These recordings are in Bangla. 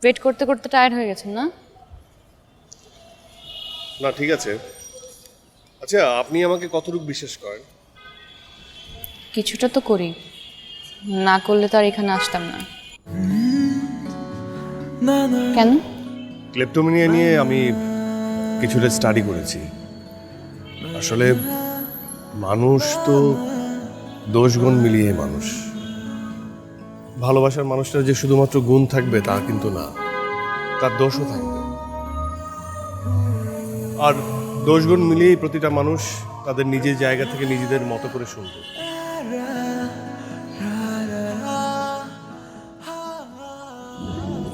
ওয়েট করতে করতে টায়ার্ড হয়ে গেছেন না? না ঠিক আছে। আচ্ছা, আপনি আমাকে কতটুকু বিশ্বাস করেন? কিছুটা তো করি, না করলে তো আর এখানে আসতাম না। কেন? ক্লেপ্টোমেনিয়া নিয়ে আমি কিছুটা স্টাডি করেছি। আসলে মানুষ তো দোষগুণ মিলিয়ে মানুষ। ভালোবাসার মানুষটার যে শুধুমাত্র গুণ থাকবে তা কিন্তু না, তার দোষও থাকবে। আর দোষগুণ মিলিয়েই প্রতিটা মানুষ তাদের নিজের জায়গা থেকে নিজেদের মতো করে শুনবে।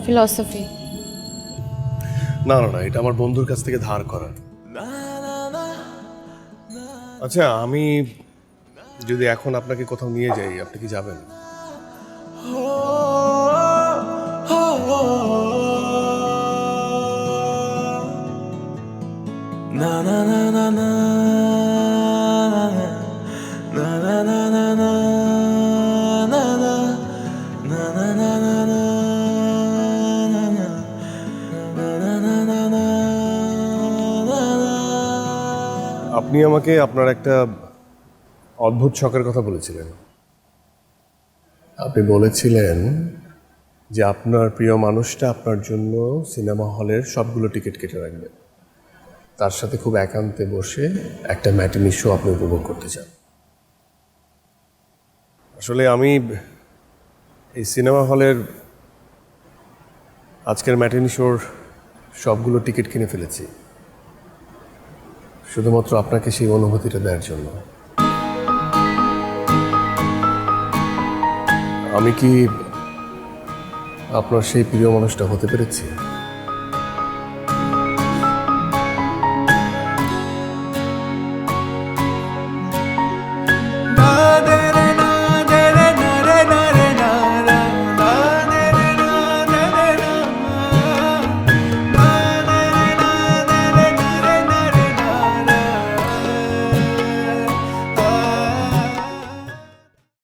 ফিলসফি? না না না, এটা আমার বন্ধুর কাছ থেকে ধার করা। আচ্ছা, আমি যদি এখন আপনাকে কোথাও নিয়ে যাই, আপনি কি যাবেন? আপনি আমাকে আপনার একটা অদ্ভুত শখের কথা বলেছিলেন। আপনি বলেছিলেন যে আপনার প্রিয় মানুষটা আপনার জন্য সিনেমা হলের সবগুলো টিকিট কেটে রাখবে, তার সাথে খুব একান্তে বসে একটা ম্যাটিনি শো আপনি উপভোগ করতে চান। আসলে আমি এই সিনেমা হলের আজকের ম্যাটিনি শোর সবগুলো টিকিট কিনে ফেলেছি, শুধুমাত্র আপনাকে সেই অনুভূতিটা দেওয়ার জন্য। আমি কি আপনার সেই প্রিয় মানুষটা হতে পেরেছি?